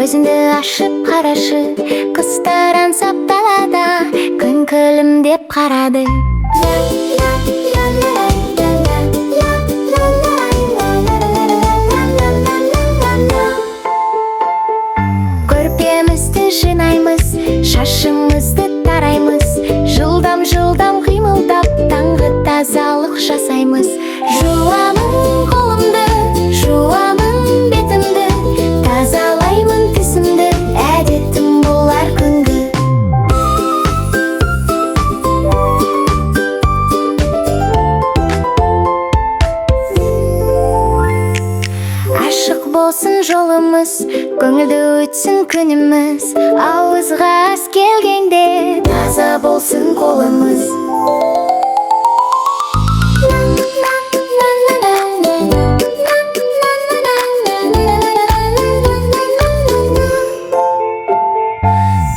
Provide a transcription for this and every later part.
Көзіңді ашып қарашы, құстар аңсап далада, күн күлімдеп қарады. Көрпемізді жинаймыз, шашымызды тараймыз, жылдам-жылдам қимылдап, таңғы тазалық жасаймыз. Жуамын қолымды, жуамын бетімді, тазалаймын тісімді, әдетім болар күнгі. Ашық болсын жолымыз, көңілді өтсін күніміз, ауызға ас келгенде таза болсын қолымыз.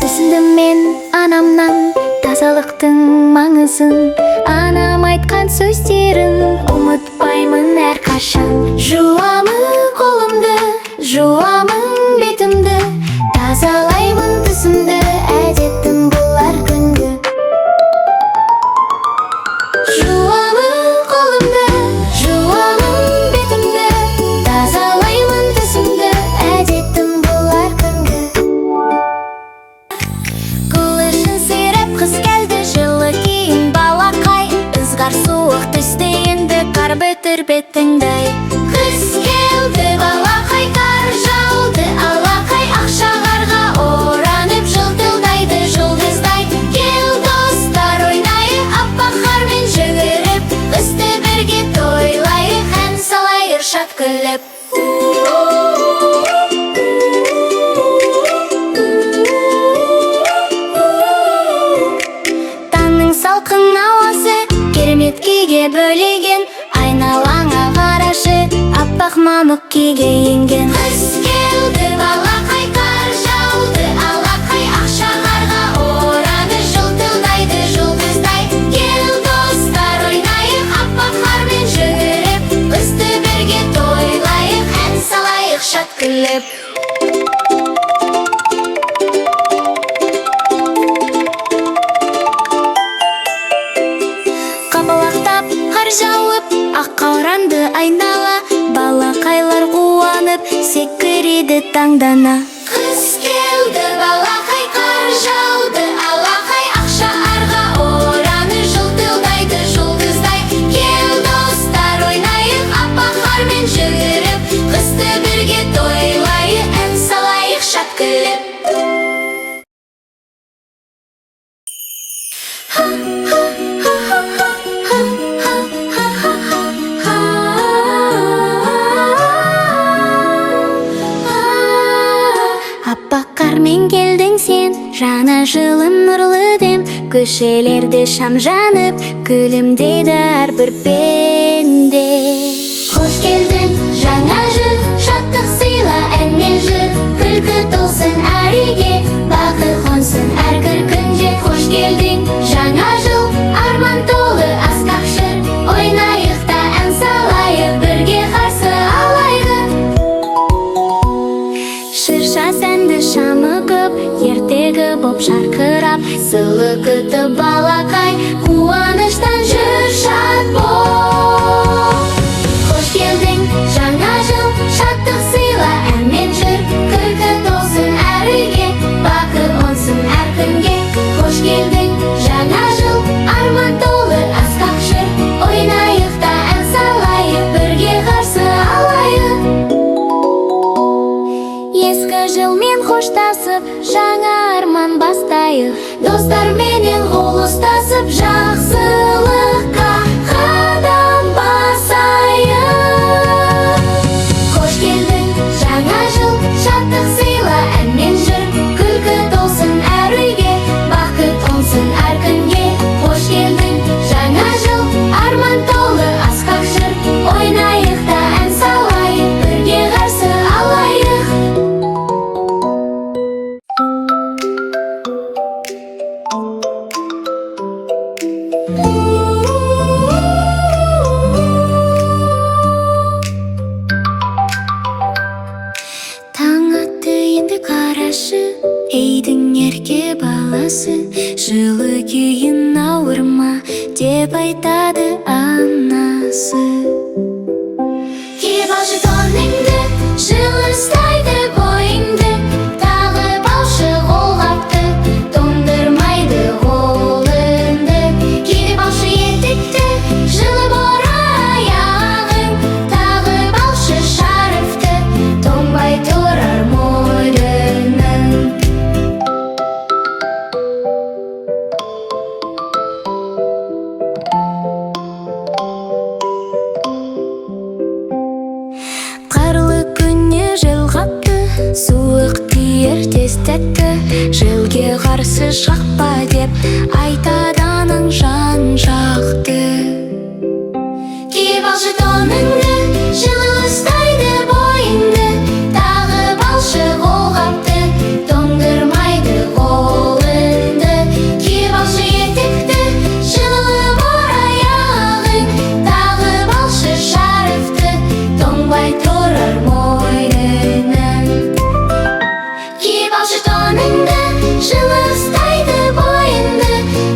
Түсіндім мен анамнан тазалықтың маңызын, анам айтқан сөздерін ұмытпаймын әрқашан. Жуамын қолымды, жуамын бетімді, тазалаймын тісімді, әдетім болар күнгі. Жуамын қолымды, жуамын бетімді, тазалаймын тісімді, әдетім болар күнгі. Қылышын сүйреп қыз келді, жылы киім балақай, ызғар суық түсті енді қар бітір бетіңдай. Қыз келді балақай, қар жауды алақай, ақша қарға оранып жылтылдайды жұлдыздай. Кел достар ойнайық, аппақ қармен жүгіріп, қысты бірге тойлайық, ән салайық шат күліп. Таңның салқын ауасы керемет күйге бөлеген, айналаңа қарашы, аппақ мамық күйге енген. Қыз келді балақай, қар жауды алақай, ақша қарға ораны жылтылдайды жұлдыздай. Кел достар ойнайық, аппақ қармен жүгіріп, қысты бірге тойлайық, ән салайық шат күліп. Қапалақтап қар жауып, аққа оранды айнала, балақайлар қуанып, секіреді таңдана. Қыз келді балақай, қар жауды алақай, ақша арға ораны жылтылдайды жұлдыздай. Кел достар ойнайық, аппақ қармен жүгіріп, қысты бірге тойлайық, ән салайық шат күліп. Аппақ қармен келдің сен, жаңа жылым нұрлы дем, көшелерде шам жанып, күлімдейді әрбір пенде. Қош келдің жаңа жыл, шаттық сыйла әнмен жүр, күлкі толсын әр үйге, бақыт қонсын әр күнде. Қош келдің жаңа жыл, арман толы асқақ жыр, ойнайық та ән салайық, бірге қарсы алайық. Шырша сәнді шамы көп, ертегі боп шарқырап, сылы күтіп балақай, қуаныштан жүр шат бол. Қош келдің жаңа жыл, шаттық сыйла әнмен жүр, күлкі толсын әр үйге, бақыт қонсын әр күнге. Қош келдің жаңа жыл, арман толы асқақ жыр, ойнайық та ән салайық, бірге қарсы алайық. Ескі жылмен қоштасып, жаңа арман бастайық, достарменен қол ұстасып, жақсылыққа қадам басайық. Қош келдің жаңа жыл, шаттық сыйла әнмен жүр, күлкі толсын әр үйге, бақыт қонсын әр күнге. Қош келдің жаңа жыл, арман толы асқақ жыр, ойнайық та ән салайық, бірге қарсы алайық. Суық тиер тез тәтті, желге қарсы шықпа деп айтады анаң жан-жақты. Киіп алшы тоныңды, жылы ұстайды бойыңды, тағып алшы қолғапты, тоңдырмайды қолыңды. Киіп алшы етікті, жылы бар аяғың, тағып алшы шарфты, тоңбай тұрар мойның. Киіп алшы тоныңды, жылы ұстайды бойыңды,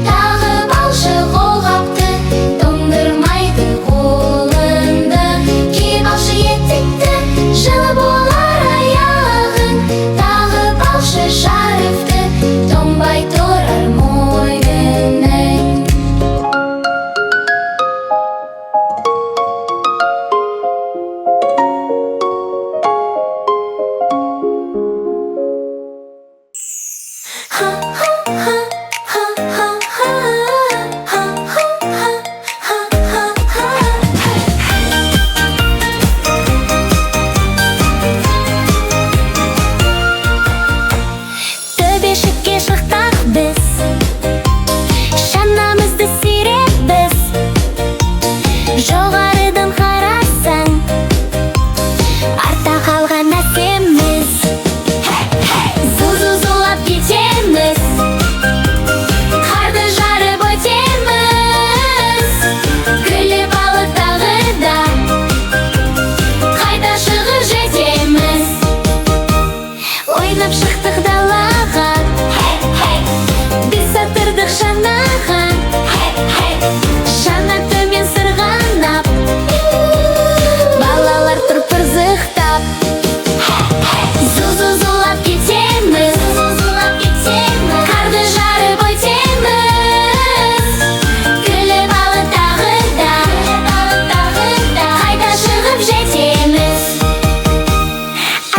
тағып алшы қолғапты, тоңдырмайды қолыңды. Киіп алшы етікті, жылы болар аяғың, тағып алшы шарфты, тоңбай тұрар мойның. Төбешікке шықтық біз, шанамызды сүйреп біз. Жоғарыдан қарасаң, артта қалған әсеміз. Зу-зу-зулап кетеміз, қарды жарып өтеміз. Күліп алып тағы да қайта шығып жетеміз. Ойнап шықтық далаға, біз атырдық шанаға. Шана төмен сырғанап, балалар тұрып ырзықтап. Зу-зу-зулап кетеміз, қарды жарып өтеміз. Күліп алып тағы да қайта шығып жетеміз.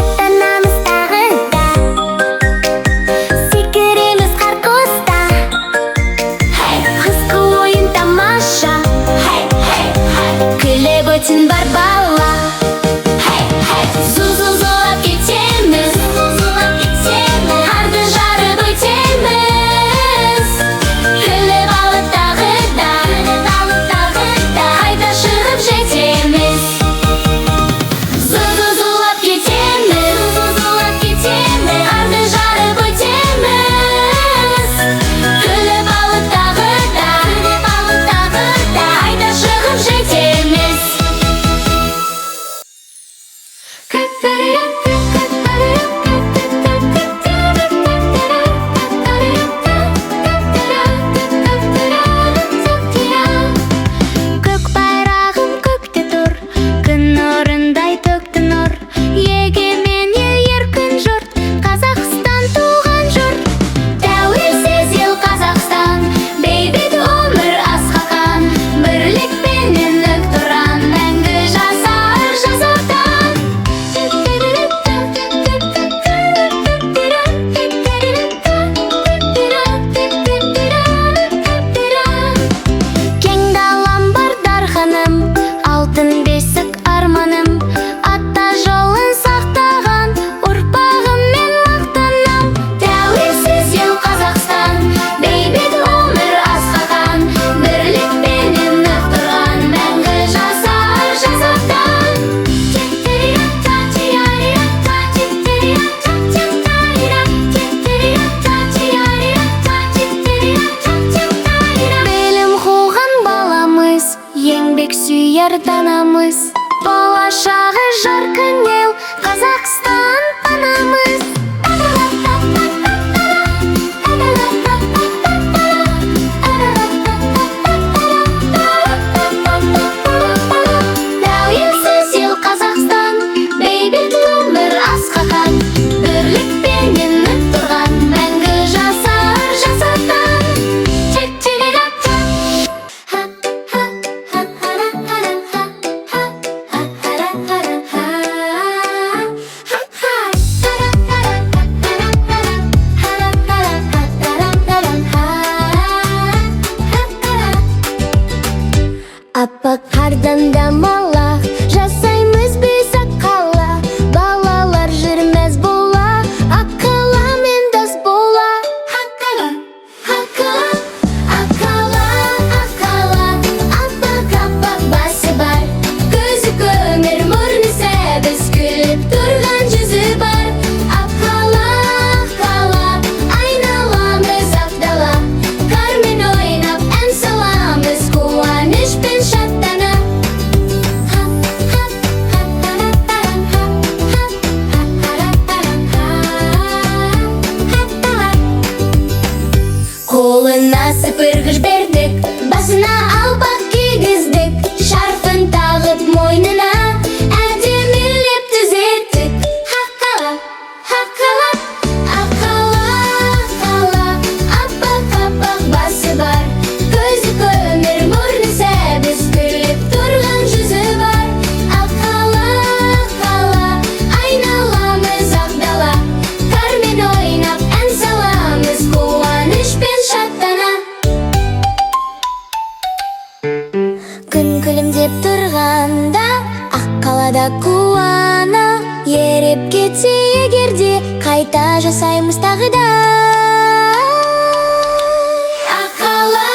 Аттанамыз тағы да, секіреміз қар құста. Қысқы ойын тамаша, күліп өтін бар бала. Зу-зу-зулап кетеміз, қарды жарып өтеміз. Күліп алып тағы да қайта шығып жетеміз. Зу-зу-зулап кетеміз, қарды жарып өтеміз. Күліп алып тағы да қайта шығып жетеміз. Көк байрағым көкте тұр, күн нұрындай төкті нұр. Егемен ел еркін жұрт, Қазақстан туған жұрт. Тәуелсіз ел Қазақстан, бейбіт өмір асқақан. Бірлікпенен нық тұран, мәңгі жасар жасақтан. Кең далам бар дарханым, алтын бесік арманым. Ата жолын сақтаған, ұрпағыммен мақтанам. Тәуелсіз ел Қазақстан, бейбіт өмір асқақан. Бірлікпенен нық тұрған, мәңгі жасар жасақтан. Білім қуған баламыз, еңбек сүйер данамыз. Болашағы жарқын ел, Қазақстан панамыз. Тәуелсіз ел Қазақстан, бейбіт өмір асқақан. Бірлікпенен нық тұрған, мәңгі жасар жасақтан. Ha тұрғанда ақ қалада қуана, еріп кетсе егерде қайта жасаймыз тағы да. Ақ қала,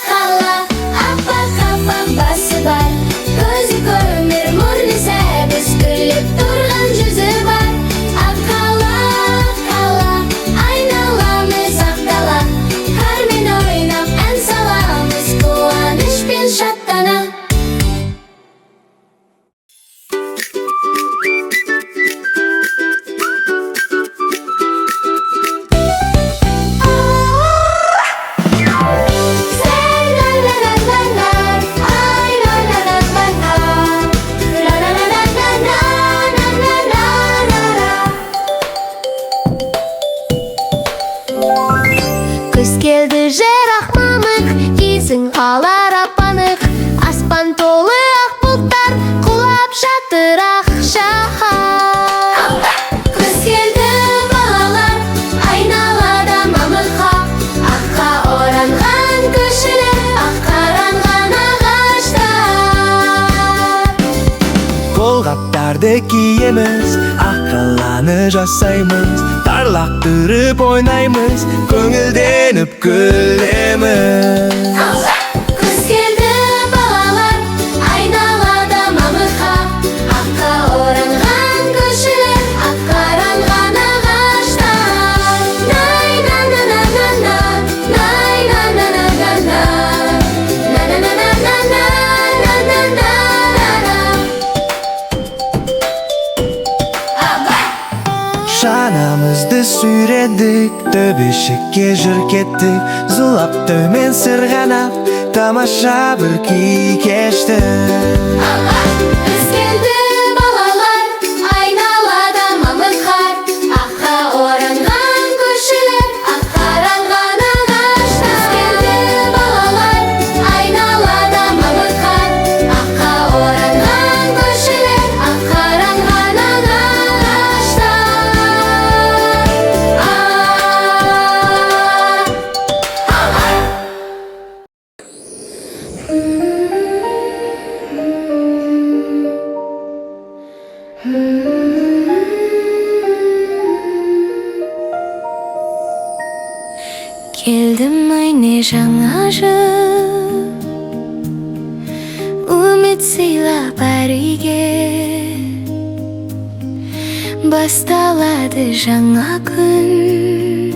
қала, аппақ басы бар, көзі көрмер мұрны сәбіз, күліп тұрған жүзі бар. Ақ қала, қала, айналамыз ақ дала, қармен ойнап ән саламыз, қуанышпен шаттана. Күз келді жырақ мамық, кезің алар апанық, аспан толы ақ бұлттар, құлап жатыр ақ шаһар. Күз келді балалар, айналада мамыққа, аққа оранған көшелер, ақ қаранған ағаштар. Қолғаптарды киеміз, ақ қаланы жасаймыз, тарлақтырып ойнаймыз, көңілденіп күлеміз. Күз келді балалар, айналада мамыққа, аққа оранған көшелер, ақ қаранған ағаштар. Най-на-на-на-на-на, най-на-на-на-на-на, на-на-на-на-на-на-на-на-на. Шанамызды сүйредік, төбешікке жүр кеттік, зулап төмен сырғанап, тамаша бір күй кештік. Күз келді балалар, айналада мамыққа, аққа оранған көшелер, ақ қаранған ағаштар. Күз келді балалар, айналада мамыққа, аққа оранған көшелер, ақ қаранған ағаштар. Келдім айне жаңа жыл, үміт сыйлап әр үйге, басталады жаңа күн,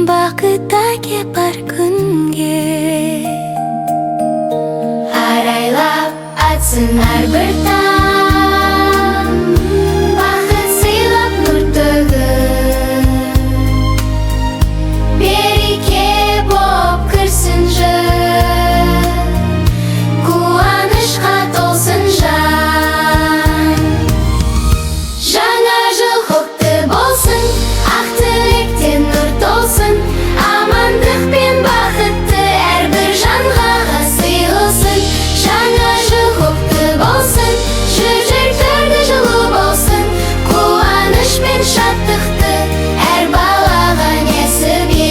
бақыт әкеп бар күнге. Арайлап атсын әрбір таң, бақыт сыйлап нұр төгіп, береке боп кірсін жыл, қуанышқа толсын жан. Жаңа жыл құтты болсын, ақ тілектен нұр толсын, амандық пен бақытты әрбір жанға сыйласын. Жаңа жыл құтты болсын, жүректерді жылу болсын, қуаныш пен шаттықты әр балаға несіп ет.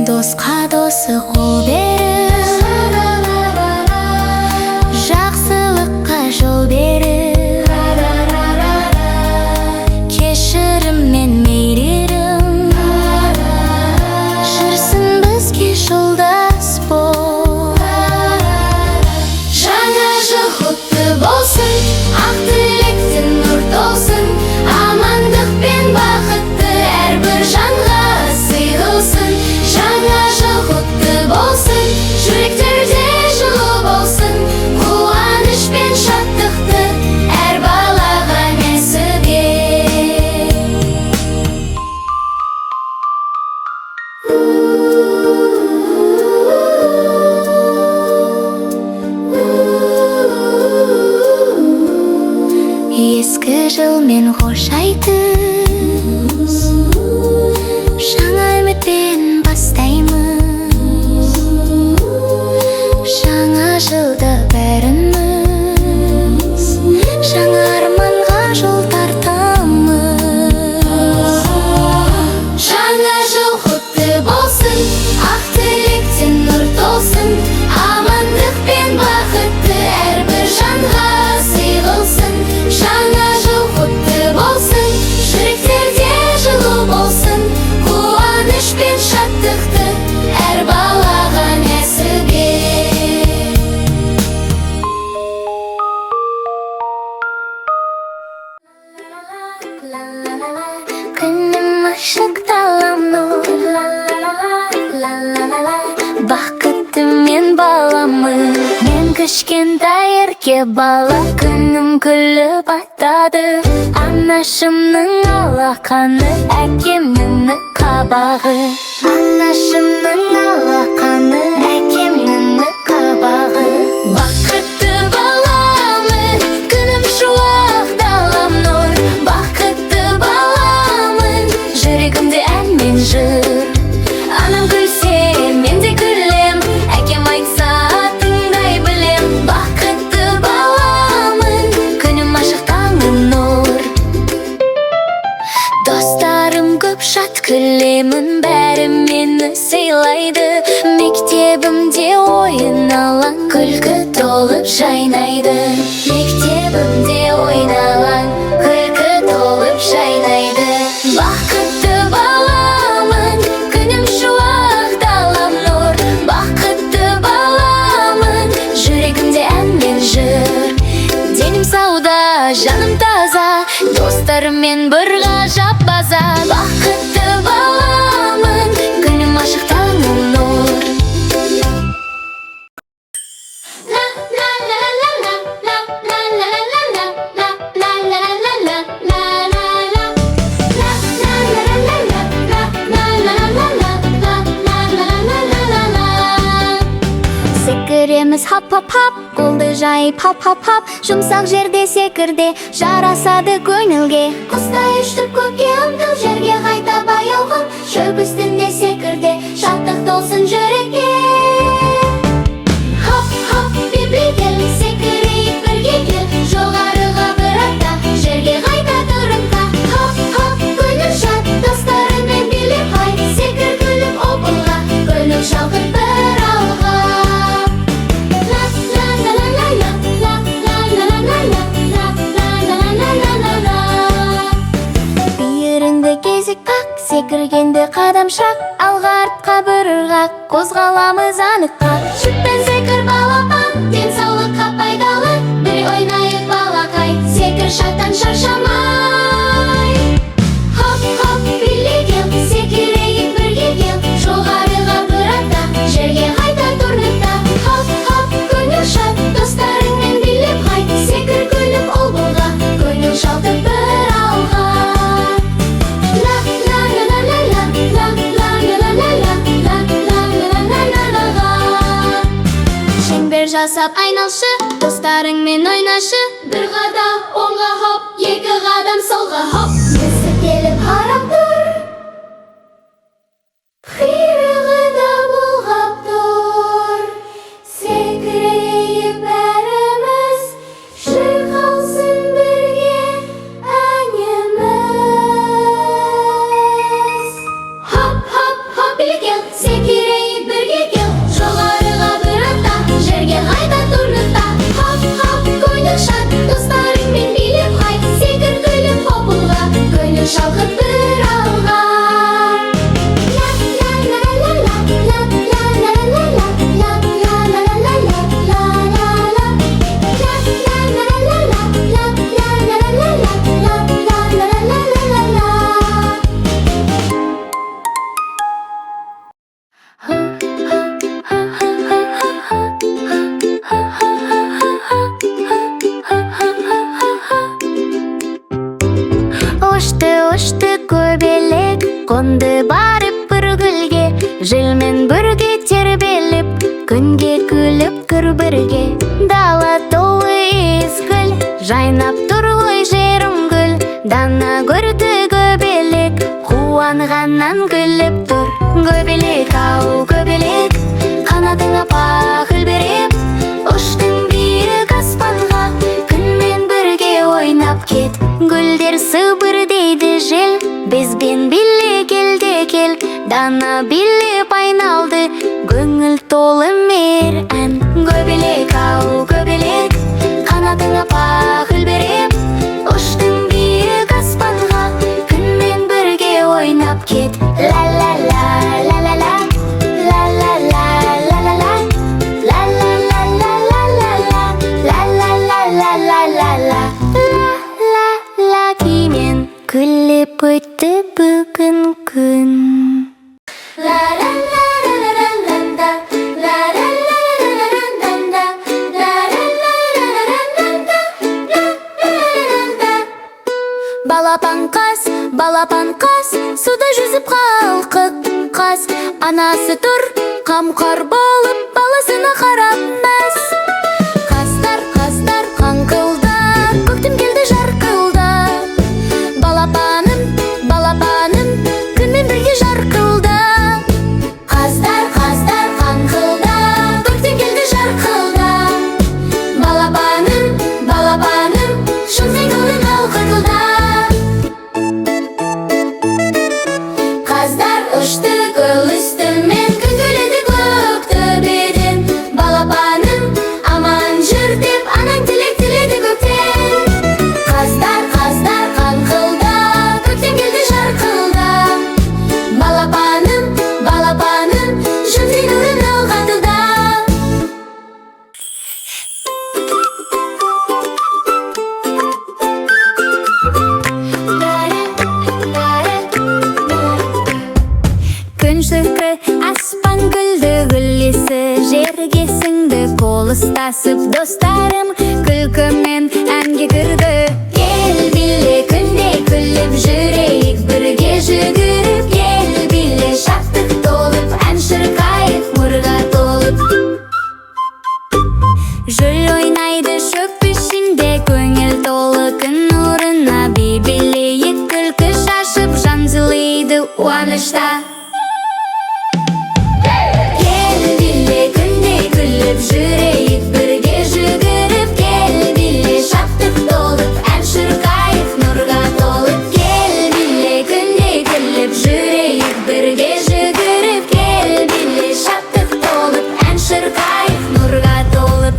Досқа досы қол беріп, жақсылыққа жол беріп, кешірім мен мейірім, жүрсін бізге жолдас болып. Жаңа жыл құтты болсын, ақ тілектен нұр толсын, амандық пен бақытты әрбір жанға сыйласын. Жаңа жыл құтты болсын, жүректерде жылу болсын, қуаныш пен шаттықты әр балаға несіп ет. Ескі жылмен қош айтып, жаңа үмітпен бастаймыз. Жаңа жылда бәріміз жаңа арманға жол тартамыз. Жаңа Кішкентай ерке бала күнім күліп аттады. Анашымның алақаны, әкемнің қабағы. Анашымның алақаны, әкемнің қабағы. Бақытты баламын, күнім шуақ, далам нұр. Бақытты баламын, жүрегімде ән мен жыр. Анам күлсе, мен де күлем, әкем айтса тыңдай білем. Бақытты баламын, күнім ашық, таңым нұр. Достарым көп, шат күлемін, бәрі мені сыйлайды. Мектебімде ойын алаң, күлкі толып жайнайды. Мектебімде ойын алаң, күлкі толып жайнайды. Бақытты баламын, күнім шуақ, далам нұр. Бақытты баламын, жүрегімде ән мен жыр. Денім сауда, жаным таза, достарыммен бір ғажап база. Бақытты баламын, күнім ашық, таңым нұр. Секіреміз хап-хап-хап, қолды жайып хап-хап-хап. Жұмсақ жерде секірде, жарасады көңілге. Құстай ұштып көкке ұмтыл, жерге қайта баяу. Шөп үстінде секірде, шаттық толсын жүрекке. Хоп-хоп, бибігіл, секірейік бірге кел. Жоғарыға бір атта, жерге қайта тұрыпқа. Хоп-хоп, көңіл шат, достарымен билеп қай. Секір күліп опылға, көңіл шалқып бір алға. Бүйіріңді кезік қақ, секіргенде қадамшақ. Алға артқа бір ырғақ, қозғаламыз аныққа. Шүтпен секір балапан, денсаулыққа пайдалы. Бір ойнайық балақай, секір шаттан шаршамай. Хоп-хоп, билегел, секірейік бірге кел. Жоғарыға бір атта, жерге қайта тұрныпта. Хоп-хоп, көңіл шат, достарыңмен билеп қай. Секір күліп ол болға, көңіл шалтып бір алға. Шеңбер жасап айналшы, достарыңмен ойнашы. Бір қадам оңға хоп, екі қадам солға хоп. Есі келіп қарап тұр, қиырығы да бұлғап тұр. Секірейік бәріміз, шырқалсын бірге әніміз. Хоп-хоп, хоп, билегел, секірейік бірге кел. Жоғарыға бір атта, жерге қайта тұрныпта. Хоп-хоп, көңіл шат, достарыңмен билеп қай. Секір күліп опылға, көңіл шалқып бір алға. Ұшты көбелек, қонды барып бір гүлге. Желмен бірге тербеліп, күнге күліп кір бірге. Дала толы ескіл, жайнап тұр ғой жерім гүл. Дана көрді көбелек, қуанғаннан күліп тұр. Көбелек ау көбелек, қанатыңа пақыл беріп. Ұштың биік аспанға, күнмен бірге ойнап кет. Гүлдер сыбыр дейді жел, бізбен биле кел де кел. Дана билеп айналды, көңіл толы мейір ән. Көбелек ау көбелек, қанатыңа пақыл беріп. Ұштың биік аспанға, күнмен бірге ойнап кет. Ла-ла-ла, ла-ла-ла, ла-ла-ла, ла-ла-ла, ла-ла-ла, ла-ла-ла, ла-ла-ла, ла-ла-ла, кимен күліп өтті бүгін күн. Ла-ла-ла, ла-ла-ла, ла-ла-ла, ла-ла-ла, ла-ла-ла, Анасы тұр, қамқор болып, баласына қарап мәз. Қаздар, қаздар, қаңқылдап, көктем келді жарқылдап. Балапаным, балапаным, күнмен бірге жарқылдап. Қаздар, қаздар, қаңқылдап, көктем келді жарқылдап. Балапаным, балапаным, шынтай көңіл қалқылдап. Қаздар ұшты гүл үстімен, күн төледі көк төбеден. Балапаным, аман жүр деп, анаң тілек тіледі көктен. Қаздар, қаздар, қаңқылдап, көктем келді жарқылдап. Балапаным, балапаным, шынтай көңіл қалқылдап. Күн шырқы, аспан күлді, гүлесі жерге сіңді. Қол ұстасып достарым, күлкімен әнге кірді. Ел биле, күндей күліп жүрейік, бірге жүгіріп. Ел биле, шаттық толып, ән шырқайық, нұрға толып. Жүл ойнайды шөп ішінде, көңіл толы күн нұрына. Би билейік, күлкі шашып, жан жылиды қуанышта. Ел биле, күндей күліп жүрейік, бірге жүгіріп. Ел биле, шаттық толып, ән шырқайық, нұрға толып. Ел биле, күндей күліп жүрейік, бірге жүгіріп. Ел биле, шаттық толып, ән шырқайық, нұрға толып.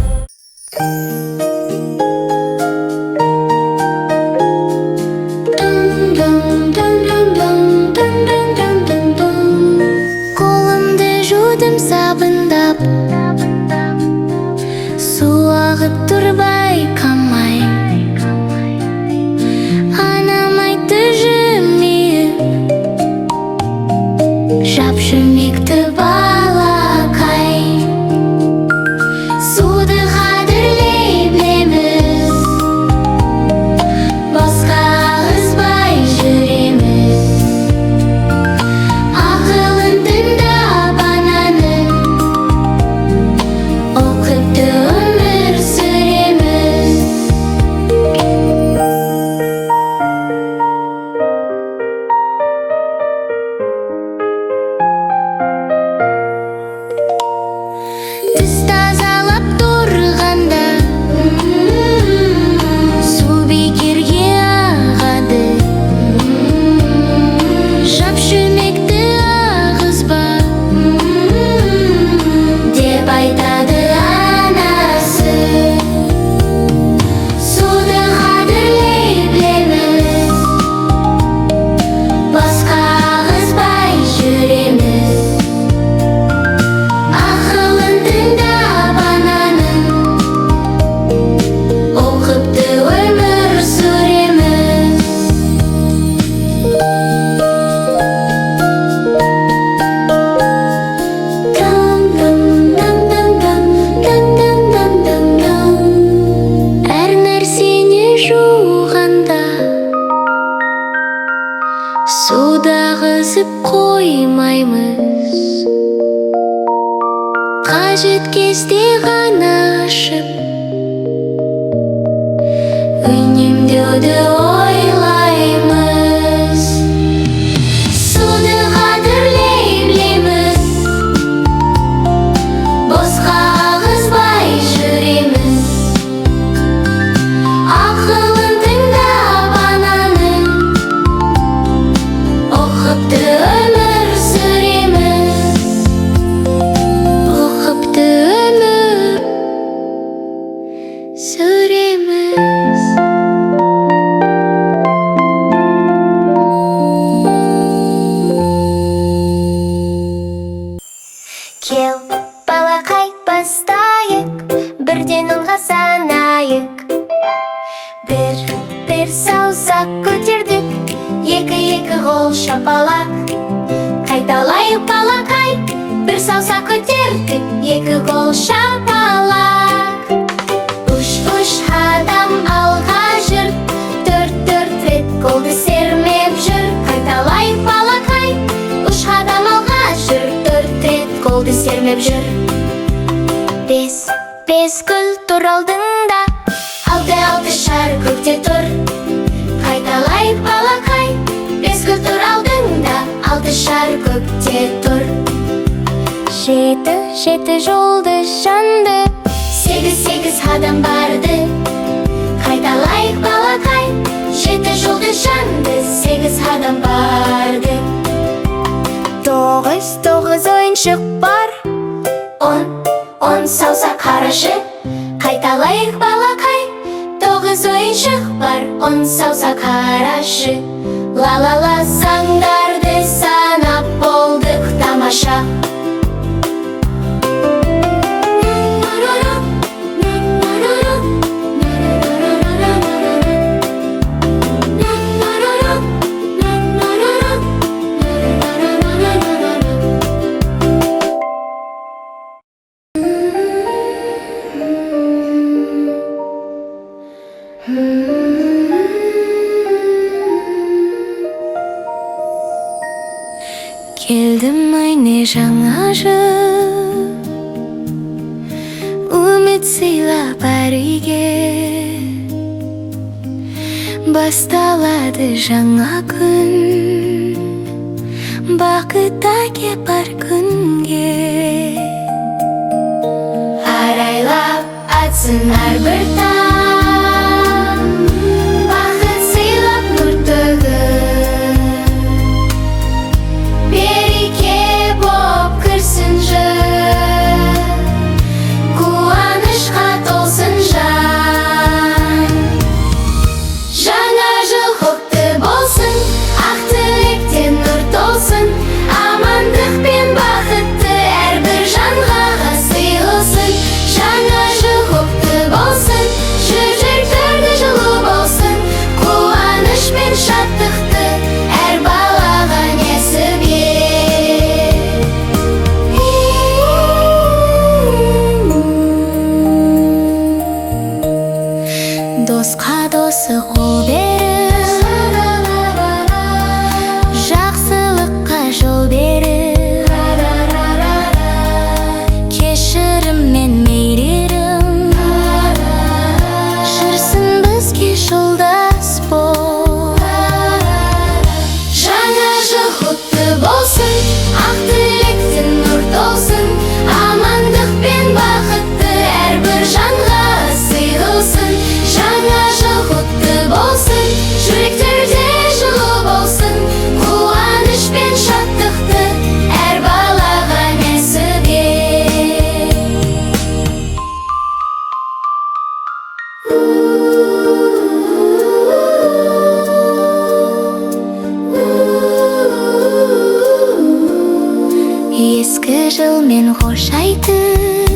Қолымды жудым сабындап, су ағып тұрбай қамай. Анам айтты жымиып, жап жымекті балақай. Суды қадірлей білеміз, босқа ағызбай жүреміз. Ақылын тыңдап ананың, оқыпты өмір сүреміз. Түс тазалап тұрғанда, су бекерге ағады. Жап шүмекті ағызба, деп айтады анасы. Суды қадірлей білеміз, босқа ағызбай жүреміз. Ақылын тыңдап ананың, оқыпты өмір сүреміз. Әр нәрсені жуғанда, суда ағызып қоймаймыз. Қажет кезде ғана ашып, үнемдеуді ойлаймыз. Суды қадірлей білеміз, босқа ағызбай жүреміз. Ақылын тыңдап ананың, оқыпты өмір сүреміз. Оқыпты өмір сүреміз. Кел, балақай, бастайық, бірден онға санайық. Бір саусақ көтердік, екі қол шапалақ. Қайталайық балақай, бір саусақ көтердік, екі қол шапалақ. Үш қадам алға жүр, төрт рет қолды сермеп жүр. Қайталайық балақай, үш қадам алға жүр, қолды сермеп жүр. Бес гүл тұр алдыңда, алты шар көкте тұр. Қайталайық балақай, бес гүл тұр алдыңда, алты шар көкте тұр. Жеті жолды жанды, сегіз адам барды. Қайталайық балақай, жеті жолды жанды, сегіз адам барды. Тоғыз ойыншық бар, он саусақ қарашы. Қайталайық балақай, тоғыз ойыншық бар, он саусақ қарашы. Ла-ла-ла саңдарды санап болдық тамаша. Келдім ойне жаңа жыл, үміт сыйлап әр үйге. Басталады жаңа күн, бақыт әкеп бар күнге. Арайлап атсын әрбір таң, бақыт сыйлап нұр төгіп. Береке боп кірсін жыл, қуанышқа толсын жан. Жаңа жыл құтты болсын, ақ тілектен нұр толсын. Амандық пен бақытты әрбір жанға сыйласын. Жаңа жыл құтты болсын, жүректерді жылу болсын. Қуаныш пен шаттықты әр балаға несіп ет. Досқа досы қол беріп, жақсылыққа жол беріп. Кешірім мен мейірім, жүрсін бізге жолдас бол. Жаңа жыл құтты болсын, ақ тілектен нұр толсын. Амандық пен бақытты әрбір жанға сыйласын. Жаңа жыл құтты болсын, жүректерде жылу болсын. Қуаныш пен шаттықты әр балаға несіп ет. Ескі жылмен қош айтып,